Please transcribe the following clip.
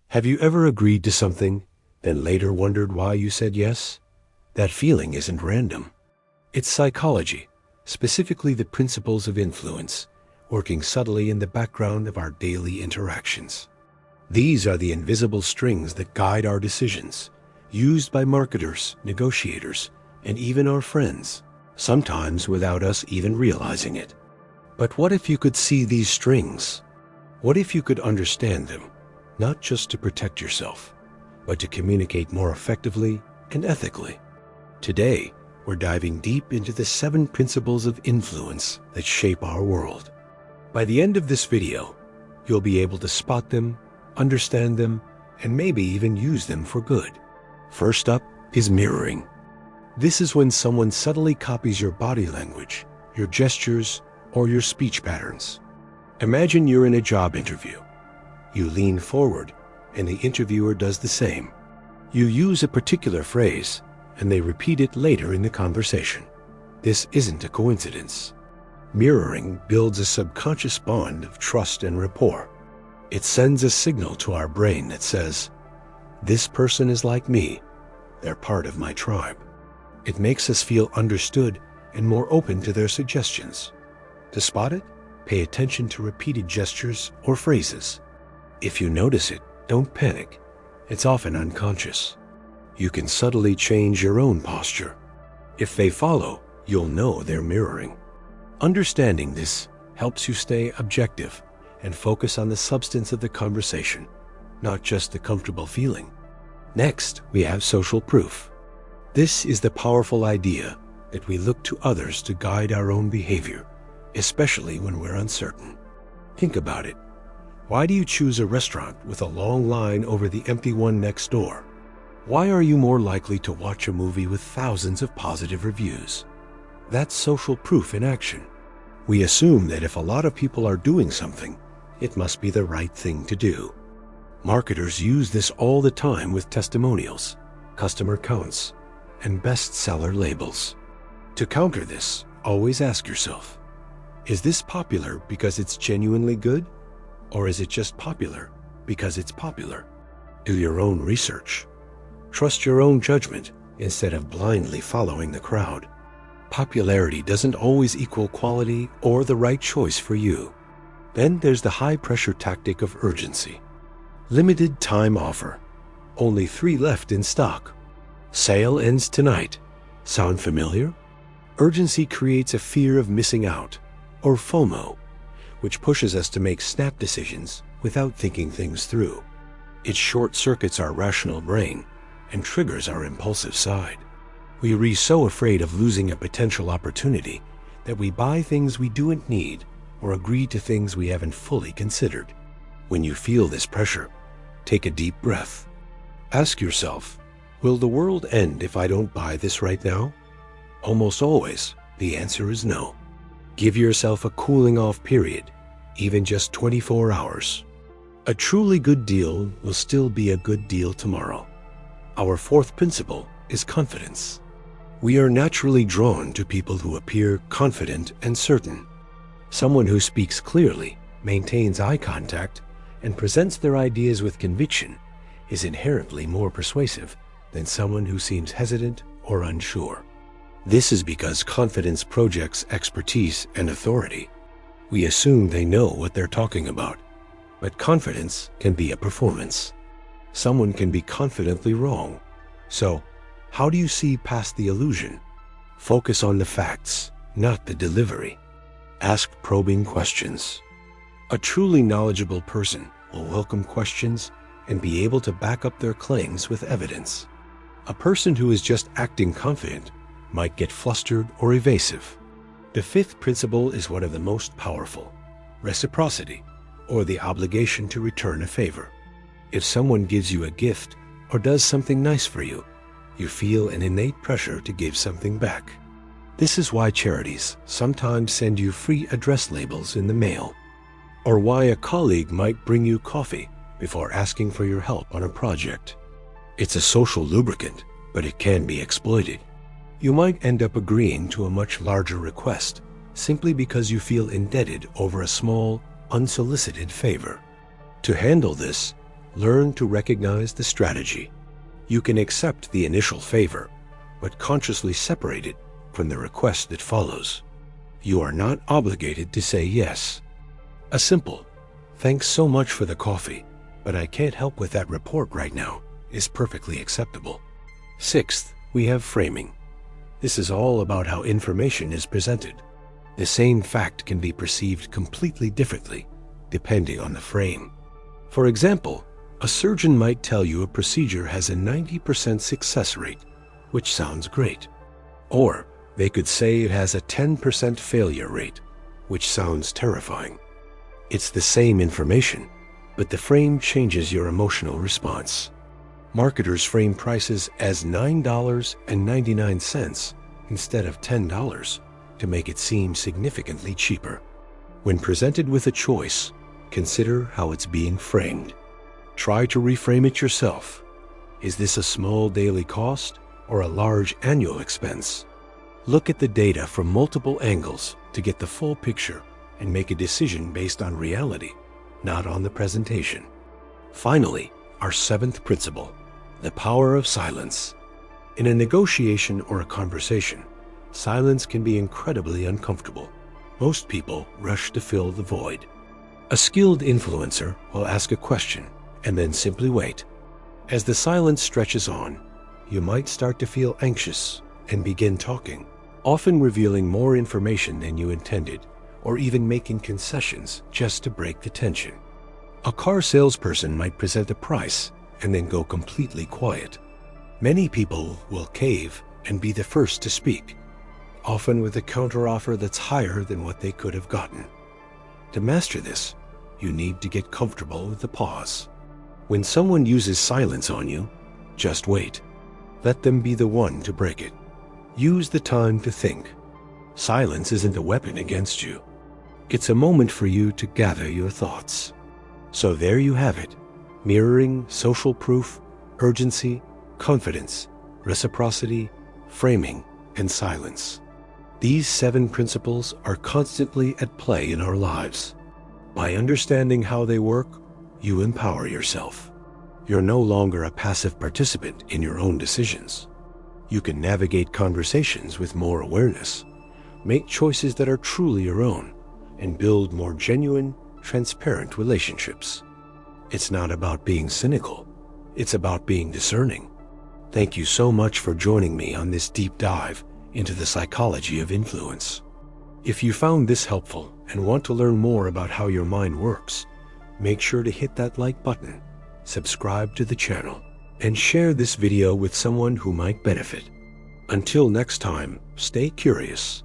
Have you ever agreed to something, then later wondered why you said yes? That feeling isn't random. It's psychology, specifically the principles of influence, working subtly in the background of our daily interactions. These are the invisible strings that guide our decisions, used by marketers, negotiators, and even our friends, sometimes without us even realizing it. But what if you could see these strings? What if you could understand them, not just to protect yourself, but to communicate more effectively and ethically? Today, we're diving deep into the 7 principles of influence that shape our world. By the end of this video, you'll be able to spot them, understand them, and maybe even use them for good. First up is mirroring. This is when someone subtly copies your body language, your gestures, or your speech patterns. Imagine you're in a job interview. You lean forward, and the interviewer does the same. You use a particular phrase, and they repeat it later in the conversation. This isn't a coincidence. Mirroring builds a subconscious bond of trust and rapport. It sends a signal to our brain that says, "This person is like me. They're part of my tribe." It makes us feel understood and more open to their suggestions. To spot it, pay attention to repeated gestures or phrases. If you notice it, don't panic. It's often unconscious. You can subtly change your own posture. If they follow, you'll know they're mirroring. Understanding this helps you stay objective and focus on the substance of the conversation, not just the comfortable feeling. Next, we have social proof. This is the powerful idea that we look to others to guide our own behavior, especially when we're uncertain. Think about it. Why do you choose a restaurant with a long line over the empty one next door? Why are you more likely to watch a movie with thousands of positive reviews? That's social proof in action. We assume that if a lot of people are doing something, it must be the right thing to do. Marketers use this all the time with testimonials, customer counts, and bestseller labels. To counter this, always ask yourself, is this popular because it's genuinely good? Or is it just popular because it's popular? Do your own research. Trust your own judgment instead of blindly following the crowd. Popularity doesn't always equal quality or the right choice for you. Then there's the high-pressure tactic of urgency. Limited time offer. Only 3 left in stock. Sale ends tonight. Sound familiar? Urgency creates a fear of missing out, or FOMO, which pushes us to make snap decisions without thinking things through. It short-circuits our rational brain and triggers our impulsive side. We are so afraid of losing a potential opportunity that we buy things we don't need or agree to things we haven't fully considered. When you feel this pressure, take a deep breath. Ask yourself, will the world end if I don't buy this right now? Almost always, the answer is no. Give yourself a cooling off period, even just 24 hours. A truly good deal will still be a good deal tomorrow. Our 4th principle is confidence. We are naturally drawn to people who appear confident and certain. Someone who speaks clearly, maintains eye contact, and presents their ideas with conviction is inherently more persuasive than someone who seems hesitant or unsure. This is because confidence projects expertise and authority. We assume they know what they're talking about, but confidence can be a performance. Someone can be confidently wrong. So, how do you see past the illusion? Focus on the facts, not the delivery. Ask probing questions. A truly knowledgeable person will welcome questions and be able to back up their claims with evidence. A person who is just acting confident might get flustered or evasive. The 5th principle is one of the most powerful: reciprocity, or the obligation to return a favor. If someone gives you a gift or does something nice for you, you feel an innate pressure to give something back. This is why charities sometimes send you free address labels in the mail, or why a colleague might bring you coffee before asking for your help on a project. It's a social lubricant, but it can be exploited. You might end up agreeing to a much larger request simply because you feel indebted over a small, unsolicited favor. To handle this, Learn to recognize the strategy. You can accept the initial favor, but consciously separate it from the request that follows. You are not obligated to say yes. A simple, "Thanks so much for the coffee, but I can't help with that report right now," is perfectly acceptable. Sixth, we have framing. This is all about how information is presented. The same fact can be perceived completely differently, depending on the frame. For example, a surgeon might tell you a procedure has a 90% success rate, which sounds great. Or they could say it has a 10% failure rate, which sounds terrifying. It's the same information, but the frame changes your emotional response. Marketers frame prices as $9.99 instead of $10 to make it seem significantly cheaper. When presented with a choice, consider how it's being framed. Try to reframe it yourself. Is this a small daily cost or a large annual expense? Look at the data from multiple angles to get the full picture and make a decision based on reality, not on the presentation. Finally, our seventh principle, the power of silence. In a negotiation or a conversation, silence can be incredibly uncomfortable. Most people rush to fill the void. A skilled influencer will ask a question and then simply wait. As the silence stretches on, you might start to feel anxious and begin talking, often revealing more information than you intended, or even making concessions just to break the tension. A car salesperson might present a price and then go completely quiet. Many people will cave and be the first to speak, often with a counteroffer that's higher than what they could have gotten. To master this, you need to get comfortable with the pause. When someone uses silence on you, just wait. Let them be the one to break it. Use the time to think. Silence isn't a weapon against you. It's a moment for you to gather your thoughts. So there you have it, mirroring, social proof, urgency, confidence, reciprocity, framing, and silence. These 7 principles are constantly at play in our lives. By understanding how they work, you empower yourself. You're no longer a passive participant in your own decisions. You can navigate conversations with more awareness, make choices that are truly your own, and build more genuine, transparent relationships. It's not about being cynical. It's about being discerning. Thank you so much for joining me on this deep dive into the psychology of influence. If you found this helpful and want to learn more about how your mind works, make sure to hit that like button, subscribe to the channel, and share this video with someone who might benefit. Until next time, stay curious